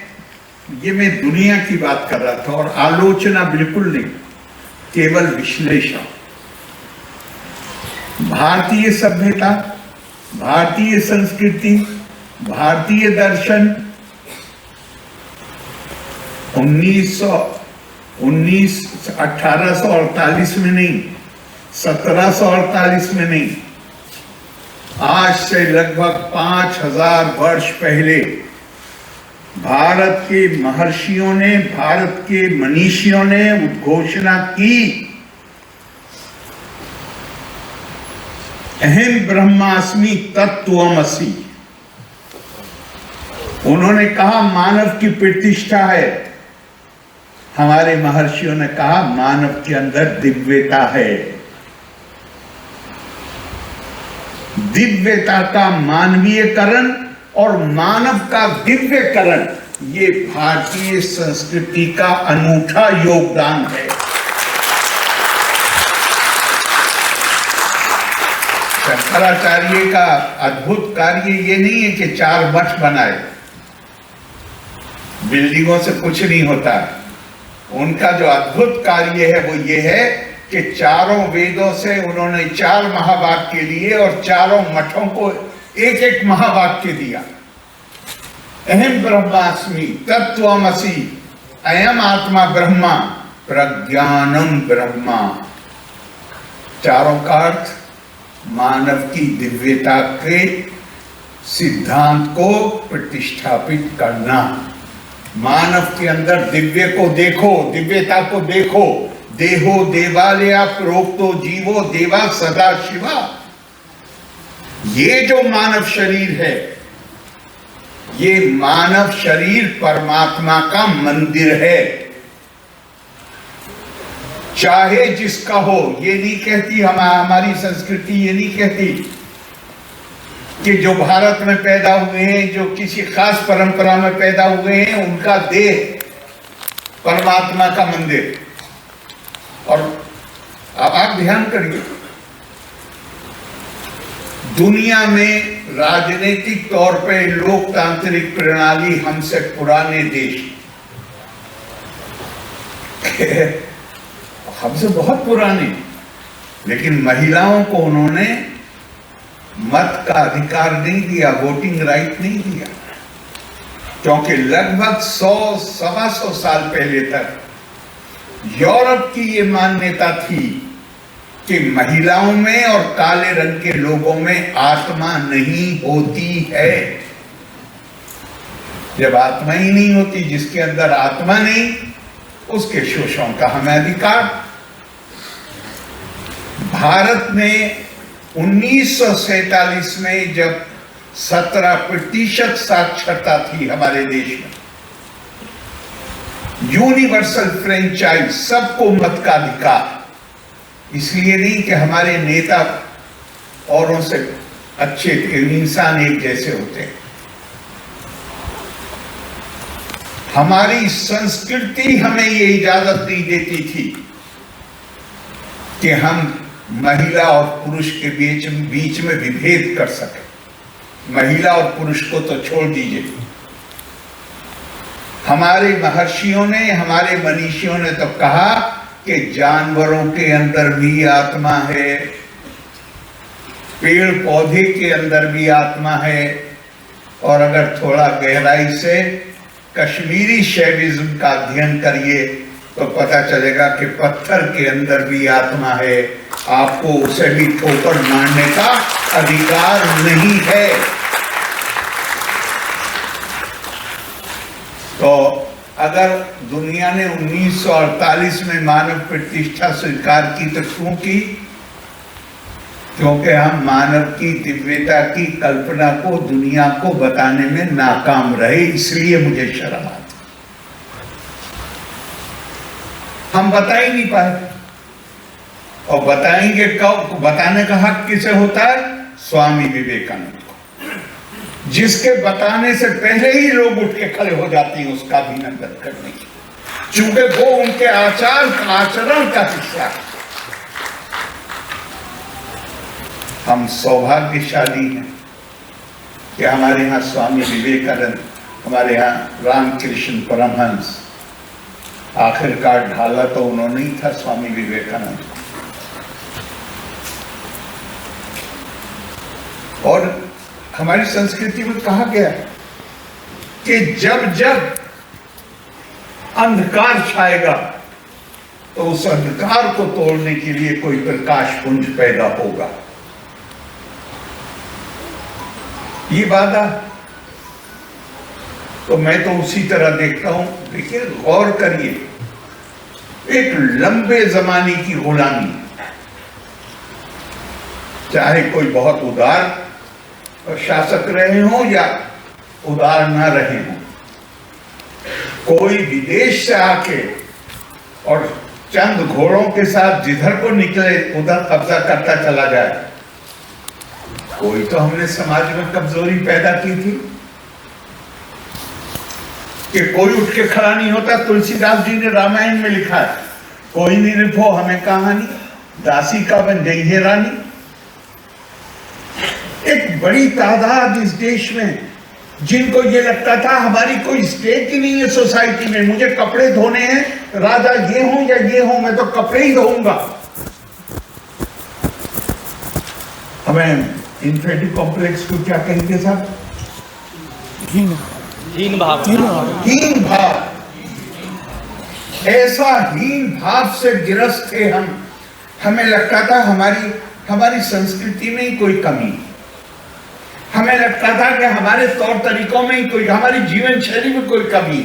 दुनिया की बात कर रहा था, और आलोचना बिल्कुल नहीं, केवल विश्लेषण। भारतीय सभ्यता, भारतीय संस्कृति, भारतीय दर्शन 1848 में नहीं, 1748 में नहीं, आज से लगभग 5000 वर्ष पहले भारत के महर्षियों ने, भारत के मनीषियों ने उद्घोषणा की, अहम ब्रह्मास्मि तत्त्वमसि। उन्होंने कहा मानव की प्रतिष्ठा है। हमारे महर्षियों ने कहा मानव के अंदर दिव्यता है। दिव्यता का मानवीयकरण और मानव का दिव्यकरण, ये भारतीय संस्कृति का अनूठा योगदान है। शंकराचार्य का अद्भुत कार्य ये नहीं है कि 4 मठ बनाए, बिल्डिंगों से कुछ नहीं होता। उनका जो अद्भुत कार्य है वो ये है कि चारों वेदों से उन्होंने 4 महावाक्य लिए और चारों मठों को एक एक महावाक्य दिया। अहम ब्रह्मास्मि तत्त्वमसि, अयम आत्मा ब्रह्मा, प्रज्ञानम ब्रह्मा। चारों का अर्थ मानव की दिव्यता के सिद्धांत को प्रतिष्ठापित करना। मानव के अंदर दिव्य को देखो, दिव्यता को देखो। देहो देवालया प्रोक्तो जीवो देवा सदा शिवा। ये जो मानव शरीर है, ये मानव शरीर परमात्मा का मंदिर है। चाहे जिसका हो, ये नहीं कहती हमारी संस्कृति ये नहीं कहती कि जो भारत में पैदा हुए हैं, जो किसी खास परंपरा में पैदा हुए हैं, उनका देह परमात्मा का मंदिर। और अब आप ध्यान करिए, दुनिया में राजनीतिक तौर पे लोकतांत्रिक प्रणाली हमसे पुराने देश, हमसे बहुत पुराने, लेकिन महिलाओं को उन्होंने मत का अधिकार नहीं दिया, वोटिंग राइट नहीं दिया, क्योंकि लगभग 100-125 साल पहले तक यूरोप की ये मान्यता थी कि महिलाओं में और काले रंग के लोगों में आत्मा नहीं होती है। जब आत्मा ही नहीं होती, जिसके अंदर आत्मा नहीं, उसके शोषण का हमें अधिकार। भारत में 1947 में जब 17% साक्षरता थी हमारे देश में, यूनिवर्सल फ्रेंचाइज, सबको मत का अधिकार, इसलिए नहीं कि हमारे नेता औरों से अच्छे थे, इंसान एक जैसे होते हैं। हमारी संस्कृति हमें ये इजाजत नहीं देती थी कि हम महिला और पुरुष के बीच में विभेद कर सके। महिला और पुरुष को तो छोड़ दीजिए, हमारे महर्षियों ने, हमारे मनीषियों ने तो कहा कि जानवरों के अंदर भी आत्मा है, पेड़ पौधे के अंदर भी आत्मा है, और अगर थोड़ा गहराई से कश्मीरी शैविज्म का अध्ययन करिए तो पता चलेगा कि पत्थर के अंदर भी आत्मा है, आपको उसे भी ठोकर मारने का अधिकार नहीं है। तो अगर दुनिया ने 1948 में मानव प्रतिष्ठा स्वीकार की तो क्यों की? क्योंकि हम मानव की दिव्यता की कल्पना को दुनिया को बताने में नाकाम रहे, इसलिए मुझे शर्म आती। हम बता ही नहीं पाए, और बताएंगे कब? बताने का हक किसे होता है? स्वामी विवेकानंद को, जिसके बताने से पहले ही लोग उठ के खड़े हो जाते हैं उसका अभिनंदन करने की, चूंकि वो उनके आचरण का हिस्सा है। हम सौभाग्यशाली हैं कि हमारे यहाँ स्वामी विवेकानंद, हमारे यहाँ रामकृष्ण परमहंस, आखिरकार ढाला तो उन्होंने ही था, स्वामी विवेकानंद। और हमारी संस्कृति में कहा गया है कि जब जब अंधकार छाएगा तो उस अंधकार को तोड़ने के लिए कोई प्रकाश पुंज पैदा होगा। ये वादा तो मैं तो उसी तरह देखता हूं। देखिए, गौर करिए, एक लंबे जमाने की गुलामी, चाहे कोई बहुत उदार शासक रहे हों या उदार ना रहे हों, कोई विदेश से आके और चंद घोड़ों के साथ जिधर को निकले उधर कब्जा करता चला जाए। कोई तो हमने समाज में कमजोरी पैदा की थी कि कोई उठ के खड़ा नहीं होता। तुलसीदास जी ने रामायण में लिखा है, कोई नहीं रिपो हमें कहानी, दासी का बन गई है रानी। एक बड़ी तादाद इस देश में जिनको ये लगता था हमारी कोई स्टेट ही नहीं है सोसाइटी में, मुझे कपड़े धोने हैं, राजा ये हूं या ये हूं, मैं तो कपड़े ही धोऊंगा। हमें इन्फेंटिव कॉम्प्लेक्स को क्या कहेंगे साहब? हीन भाव। ऐसा हीन भाव से गिरफ्त थे हम। हमें लगता था हमारी संस्कृति में ही कोई कमी, हमें लगता था कि हमारे तौर तरीकों में ही कोई, हमारी जीवन शैली में कोई कमी।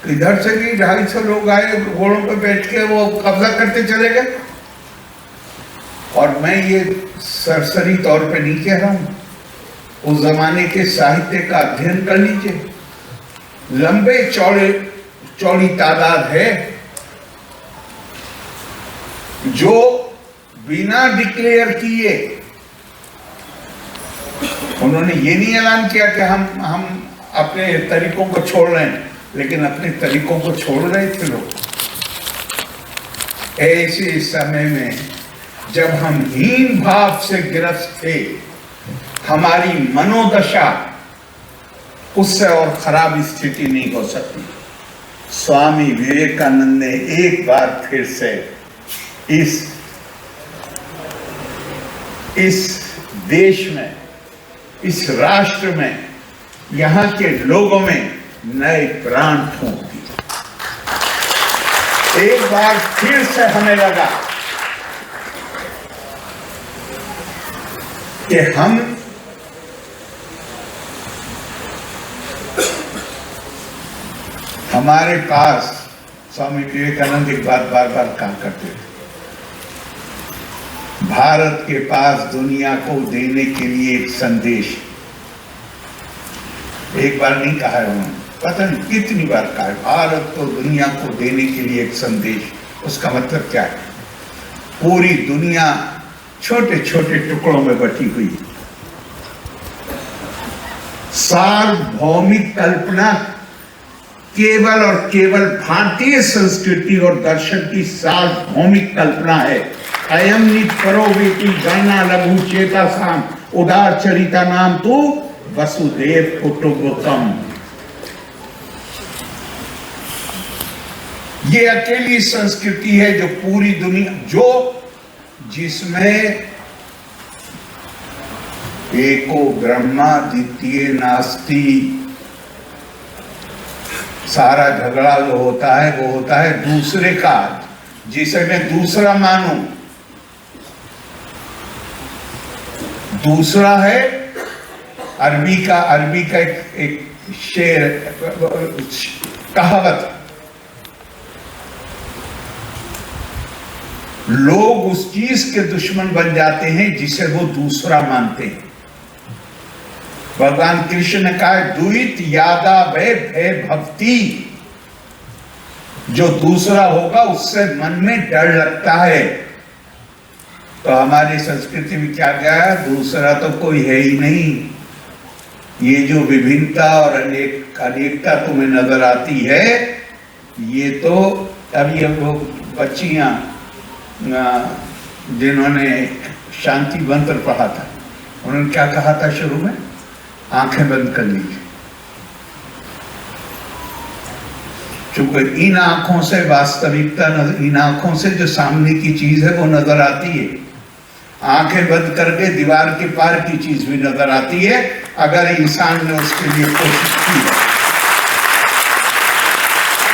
इधर से भी 250 लोग आए, घोड़ों पर बैठ के वो कब्जा करते चले गए। और मैं ये सरसरी तौर पे नहीं कह रहा हूं, उस जमाने के साहित्य का अध्ययन कर लीजिए, लंबे चौड़ी तादाद है जो बिना डिक्लेयर किए, उन्होंने ये नहीं ऐलान किया कि हम अपने तरीकों को छोड़ रहे हैं, लेकिन अपने तरीकों को छोड़ रहे थे लोग। ऐसे समय में जब हम हीन भाव से गिरफ्त थे, हमारी मनोदशा उससे और खराब स्थिति नहीं हो सकती। स्वामी विवेकानंद ने एक बार फिर से इस देश में, इस राष्ट्र में, यहाँ के लोगों में नए प्राण फूंक दिए। एक बार फिर से हमें लगा कि हमारे पास, स्वामी विवेकानंद एक बात बार बार कहा करते थे, भारत के पास दुनिया को देने के लिए एक संदेश। एक बार नहीं कहा है उन्होंने, पता नहीं कितनी बार कहा है, भारत को दुनिया को देने के लिए एक संदेश। उसका मतलब क्या है? पूरी दुनिया छोटे छोटे टुकड़ों में बटी हुई है। सार्वभौमिक कल्पना केवल और केवल भारतीय संस्कृति और दर्शन की सार्वभौमिक कल्पना है। अयम निपरो वेति गणना लघु चेता साम उदार चरिता नाम तो वसुदेव कुटुंबकम। ये अकेली संस्कृति है जो पूरी दुनिया, जिसमें एको ब्रह्मा द्वितीय नास्ति, सारा झगड़ा जो होता है वो होता है दूसरे का, जिसे मैं दूसरा मानूं। दूसरा है अरबी का एक शेर, कहावत, लोग उस चीज के दुश्मन बन जाते हैं जिसे वो दूसरा मानते हैं। भगवान कृष्ण ने कहा द्वित यादा भय भक्ति, जो दूसरा होगा उससे मन में डर लगता है। तो हमारी संस्कृति में क्या गया है? दूसरा तो कोई है ही नहीं। ये जो विभिन्नता और अनेकता तुम्हें नजर आती है, ये तो अभी हम लोग बच्चियां जिन्होंने शांति मंत्र पढ़ा था, उन्होंने क्या कहा था शुरू में? आंखें बंद कर लीजिए। चूंकि इन आंखों से वास्तविकता, इन आंखों से जो सामने की चीज है वो नजर आती है। आंखें बंद करके दीवार के पार की चीज भी नजर आती है, अगर इंसान ने उसके लिए कोशिश की है।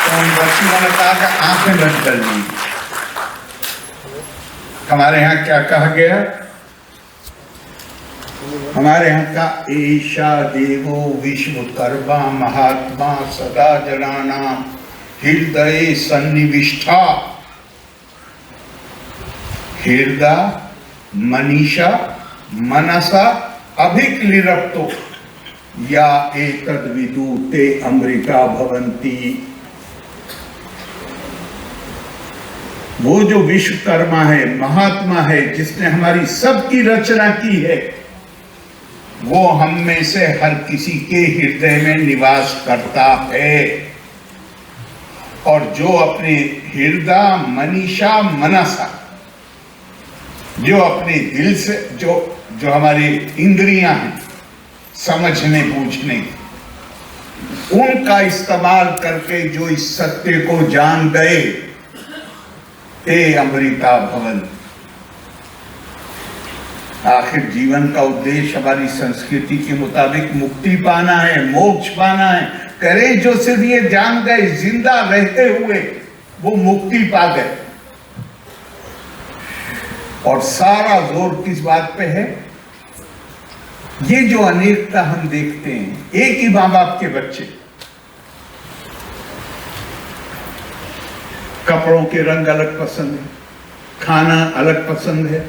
तो उन बच्चों ने कहा कि आंखें बंद कर लीजिए। हमारे यहाँ क्या कहा गया? हमारे यहाँ का ईशा देवो विश्वकर्मा महात्मा सदा जनानाम हृदय सन्निविष्टा। हृदय मनीषा मनसा अभिक्लिरप्तो या एतद् विदु ते अमृता भवन्ति। वो जो विश्वकर्मा है, महात्मा है, जिसने हमारी सबकी रचना की है, वो हम में से हर किसी के हृदय में निवास करता है। और जो अपने हृदय मनीषा मनसा, जो अपने दिल से, जो हमारी इंद्रियां हैं समझने बूझने, उनका इस्तेमाल करके जो इस सत्य को जान गए, ते अमृता भवन। आखिर जीवन का उद्देश्य हमारी संस्कृति के मुताबिक मुक्ति पाना है, मोक्ष पाना है। करें जो सिर्फ ये जान गए जिंदा रहते हुए वो मुक्ति पा गए। और सारा जोर किस बात पे है? ये जो अनेकता हम देखते हैं, एक ही मां बाप के बच्चे, कपड़ों के रंग अलग पसंद है, खाना अलग पसंद है,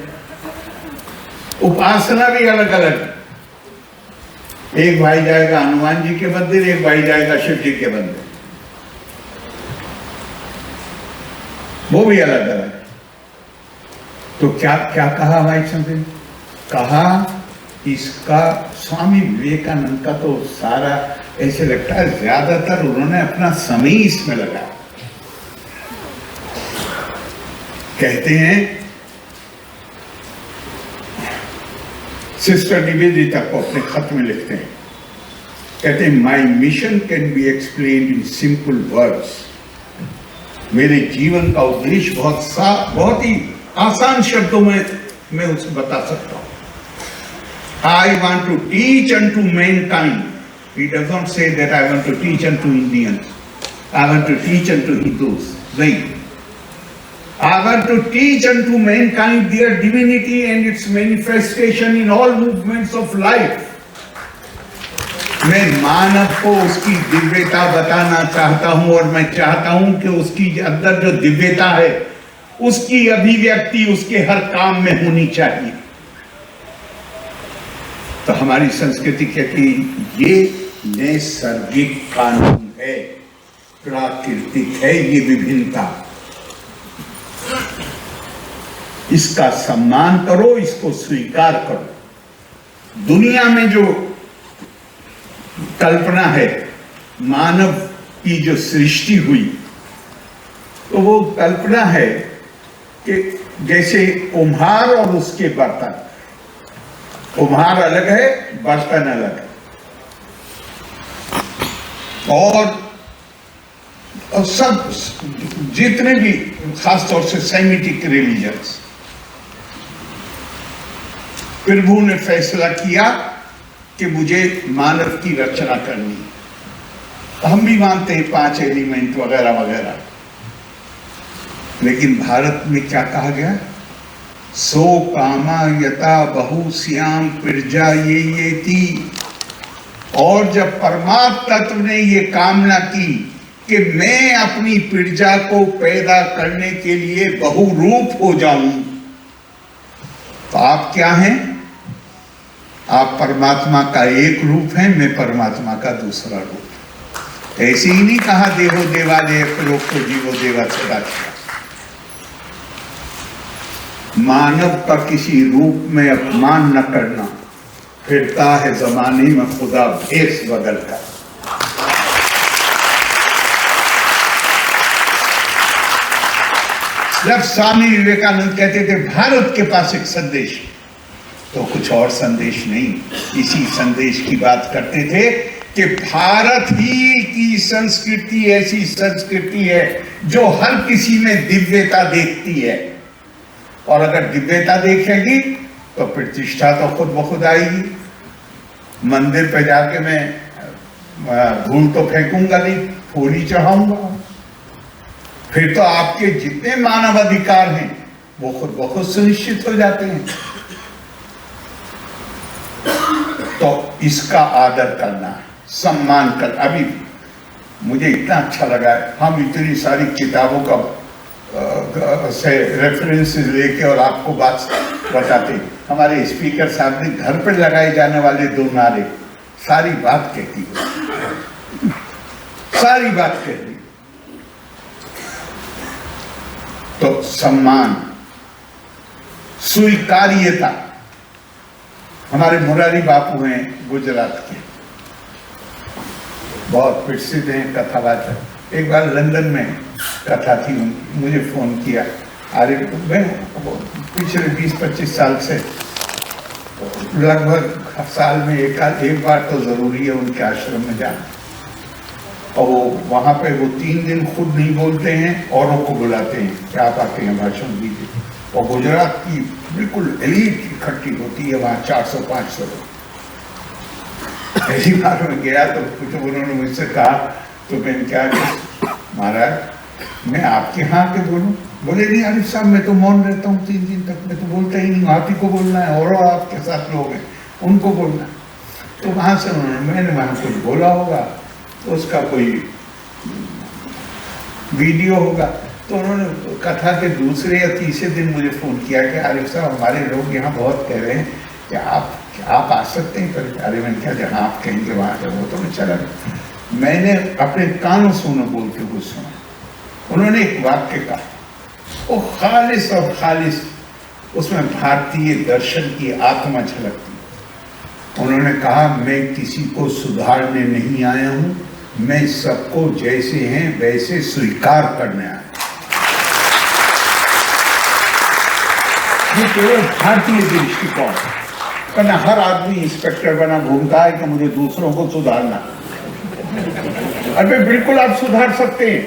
उपासना भी अलग अलग है। एक भाई जाएगा हनुमान जी के मंदिर, एक भाई जाएगा शिव जी के मंदिर, वो भी अलग अलग है। तो क्या क्या कहा भाई चंद्र? कहा इसका स्वामी विवेकानंद का तो सारा ऐसे लगता है ज्यादातर उन्होंने अपना समय इसमें लगाया। कहते हैं सिस्टर निवेदिता को अपने खत में लिखते हैं, कहते हैं माई mission can be explained in simple words. मेरे जीवन का उद्देश्य बहुत ही आसान शब्दों में मैं उसे बता सकता हूं। I want to teach unto mankind. He does not say that I want to teach unto Indians. I want to teach unto Hindus. नहीं. I want to teach unto mankind their divinity and its manifestation in all movements of life. मैं मानव को उसकी दिव्यता बताना चाहता हूं और मैं चाहता हूं कि उसकी अंदर जो दिव्यता है उसकी अभिव्यक्ति उसके हर काम में होनी चाहिए। तो हमारी संस्कृति कहती ये नैसर्गिक कानून है, प्राकृतिक है ये विभिन्नता, इसका सम्मान करो, इसको स्वीकार करो। दुनिया में जो कल्पना है मानव की जो सृष्टि हुई, तो वो कल्पना है कि जैसे कुम्हार और उसके बर्तन, कुम्हार अलग है, बर्तन अलग है, और सब जितने भी खासतौर से सेमिटिक रिलीजन्स, प्रभु ने फैसला किया कि मुझे मानव की रचना करनी है। हम भी मानते हैं 5 एलिमेंट वगैरह वगैरह, लेकिन भारत में क्या कहा गया? सो कामा यता बहुश्याम प्रजा ये थी। और जब परमात्मा तत्व ने ये कामना की कि मैं अपनी प्रजा को पैदा करने के लिए बहुरूप हो जाऊं, तो आप क्या हैं? आप परमात्मा का एक रूप हैं, मैं परमात्मा का दूसरा रूप। ऐसे ही नहीं कहा देहो देवालय लोक को जीवो देवा सदा किया। मानव का किसी रूप में अपमान न करना, फिरता है जमाने में खुदा भेष बदल कर। जब स्वामी विवेकानंद कहते थे भारत के पास एक संदेश, तो कुछ और संदेश नहीं, इसी संदेश की बात करते थे कि भारत ही की संस्कृति ऐसी संस्कृति है जो हर किसी में दिव्यता देखती है, और अगर दिव्यता देखेगी तो प्रतिष्ठा तो खुद ब खुद आएगी। मंदिर पे जाके मैं धूल तो फेंकूंगा नहीं, फूल ही चढ़ाऊंगा, फिर तो आपके जितने मानव अधिकार हैं वो खुद ब खुद सुनिश्चित हो जाते हैं। तो इसका आदर करना, सम्मान कर। अभी मुझे इतना अच्छा लगा, हम इतनी सारी किताबों का से रेफरेंसेस लेके और आपको बात बताते, हमारे स्पीकर साहब ने घर पर लगाए जाने वाले 2 नारे सारी बात कहती है, सारी बात कहती। तो सम्मान, स्वीकार्यता। हमारे मुरारी बापू हैं गुजरात के, बहुत प्रसिद्ध हैं कथावाचक। एक बार लंदन में कथा थी, मुझे फोन किया, अरे मैं पिछले 20-25 साल से लगभग साल में एक बार तो जरूरी है उनके आश्रम में जाना, और वो वहाँ पे वो 3 दिन खुद नहीं बोलते हैं, औरों को बुलाते हैं कि आप आते हैं भाषण दीजिए। और गुजरात की बिल्कुल एलीट इकट्ठी होती है वहाँ, 400-500 लोग। पहली बार मैं गया तो कुछ उन्होंने मुझसे कहा, तो मैंने क्या महाराज मैं आपके यहाँ के बोलूँ? बोले नहीं आरिफ साहब मैं तो मौन रहता हूँ 3 दिन तक, मैं तो बोलता ही नहीं, आप ही को बोलना है, और आपके साथ लोग हैं उनको बोलना है। तो वहाँ से मैंने वहाँ कुछ बोला होगा, तो उसका कोई वीडियो होगा, तो उन्होंने कथा के दूसरे या तीसरे दिन मुझे फ़ोन किया कि आरिफ साहब हमारे लोग यहाँ बहुत कह रहे हैं कि आप आ सकते हैं कभी। अरे मैंने क्या, जहाँ आप कहेंगे वहाँ जाओ। तो मैं चला, मैंने अपने कानों सुनो बोल के कुछ सुना। उन्होंने एक वाक्य कहा, वो खालिस और खालिस उसमें भारतीय दर्शन की आत्मा झलकती। उन्होंने कहा, मैं किसी को सुधारने नहीं आया हूं, मैं सबको जैसे हैं वैसे स्वीकार करने आया। ये केवल भारतीय दृष्टिकोण, वरना हर आदमी इंस्पेक्टर बना घूमता है कि मुझे दूसरों को सुधारना। अरे बिल्कुल आप सुधार सकते हैं,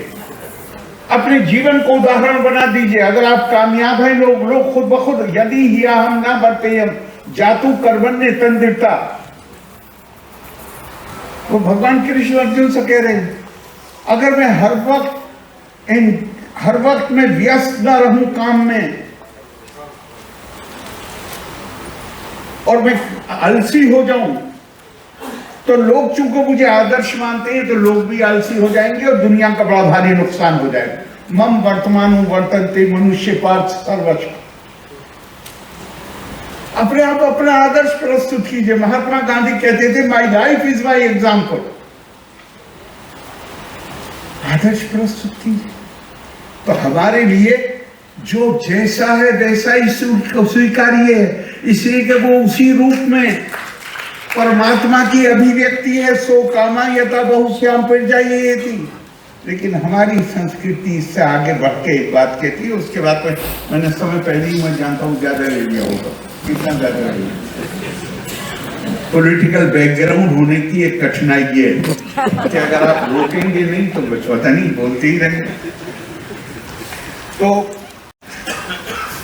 अपने जीवन को उदाहरण बना दीजिए। अगर आप कामयाब हैं, लोग खुद ब खुद, यदि हिया हम ना बरतेयम जातु कर्मण्य तंदिरता, वो भगवान कृष्ण अर्जुन से कह रहे हैं, अगर मैं हर वक्त में व्यस्त ना रहूं काम में, और मैं आलसी हो जाऊं, तो लोग चूंकि मुझे आदर्श मानते हैं तो लोग भी आलसी हो जाएंगे और दुनिया का बड़ा भारी नुकसान हो जाएगा। मम वर्तमान वर्तन्ते मनुष्य पार्थ सर्वश। अपने आप अपना आदर्श प्रस्तुत कीजिए। महात्मा गांधी कहते थे, my life is my example. आदर्श प्रस्तुत कीजिए। तो हमारे लिए जो जैसा है वैसा ही स्वीकार्य है, इसलिए कि वो उसी रूप में परमात्मा की अभिव्यक्ति है। सो कामा यथा बहुश्याम परिजायेति थी। लेकिन हमारी संस्कृति इससे आगे बढ़ के एक बात कहती है, उसके बाद मैंने समय पहले ही मैं जानता हूँ ज्यादा ले लिया होगा, कितना ज्यादा ले लिया। पॉलिटिकल बैकग्राउंड होने की एक कठिनाई ये है कि अगर आप रोकेंगे नहीं तो पता नहीं, बोलते ही रहेंगे। तो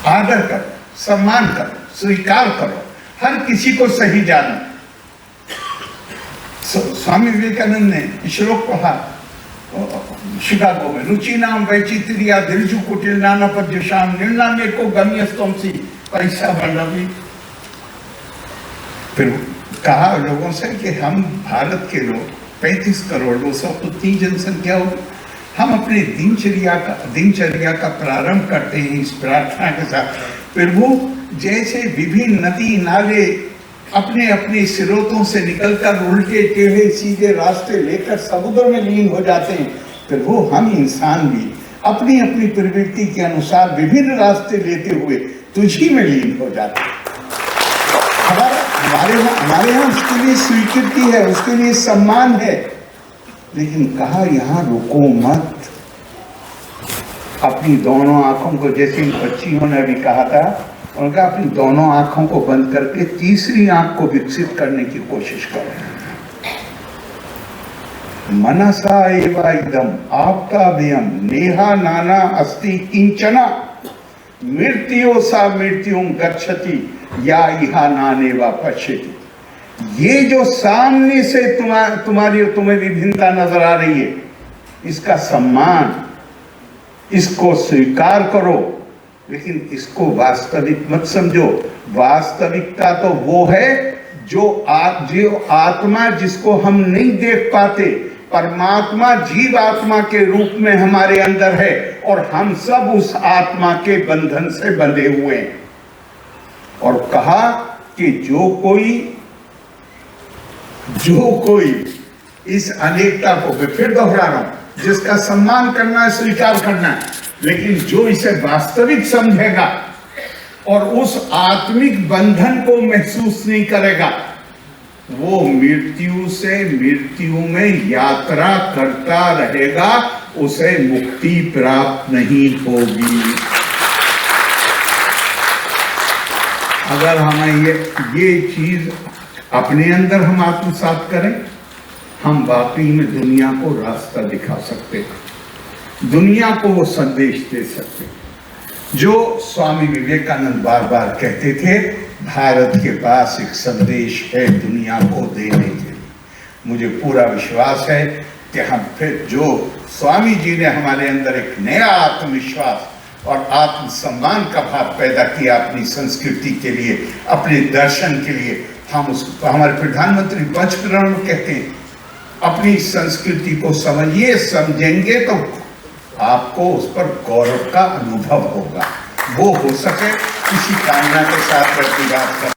आदर करो, सम्मान करो, स्वीकार करो, हर किसी को सही जानो। स्वामी विवेकानंद ने श्लोक पढ़ा शिकागो में, रुचि नाम वैचित्रिया दिलजु कुटिल नाना पद्यशाम निर्णामे को गम्यस्तमसी पैसा बढ़ना भी। फिर कहा लोगों से कि हम भारत के लोग 35 करोड़ 200 जनसंख्या होगी, हम अपने दिनचर्या का प्रारंभ करते हैं इस प्रार्थना के साथ, प्रभु जैसे विभिन्न नदी नाले अपने अपने स्रोतों से निकलकर उल्टे टेढ़े सीधे रास्ते लेकर समुद्र में लीन हो जाते हैं, प्रभु हम इंसान भी अपनी अपनी प्रवृत्ति के अनुसार विभिन्न रास्ते लेते हुए तुझी में लीन हो जाते हैं। हमारे यहाँ उसके लिए स्वीकृति है, उसके लिए सम्मान है, लेकिन कहा यहाँ रुको मत। अपनी दोनों आंखों को, जैसे बच्चियों ने भी कहा था, उनका अपनी दोनों आंखों को बंद करके तीसरी आंख को विकसित करने की कोशिश करो। मनसा एवा इदम आपका व्ययम नेहा नाना अस्ति किंचना मृत्यो सा मृत्युं गच्छति या इहा नानेवा पश्यति। ये जो सामने से तुम्हें विभिन्नता नजर आ रही है, इसका सम्मान, इसको स्वीकार करो, लेकिन इसको वास्तविक मत समझो। वास्तविकता तो वो है जो आत्मा जिसको हम नहीं देख पाते, परमात्मा जीव आत्मा के रूप में हमारे अंदर है और हम सब उस आत्मा के बंधन से बंधे हुए हैं। और कहा कि जो कोई इस अनेकता को, फिर दोहरा रहा हूं, जिसका सम्मान करना है, स्वीकार करना है, लेकिन जो इसे वास्तविक समझेगा और उस आत्मिक बंधन को महसूस नहीं करेगा, वो मृत्यु से मृत्यु में यात्रा करता रहेगा, उसे मुक्ति प्राप्त नहीं होगी। अगर हमें ये चीज अपने अंदर हम आत्मसात करें, हम वाकई में दुनिया को रास्ता दिखा सकते हैं, दुनिया को वो संदेश दे सकते हैं जो स्वामी विवेकानंद बार बार कहते थे, भारत के पास एक संदेश है दुनिया को देने के लिए। मुझे पूरा विश्वास है कि हम फिर जो स्वामी जी ने हमारे अंदर एक नया आत्मविश्वास और आत्मसम्मान का भाव पैदा किया अपनी संस्कृति के लिए, अपने दर्शन के लिए, हम उसको, हमारे प्रधानमंत्री पंचकरण कहते हैं, अपनी संस्कृति को समझिए, समझेंगे तो आपको उस पर गौरव का अनुभव होगा। वो हो सके इसी कामना के साथ प्रतिवाद कर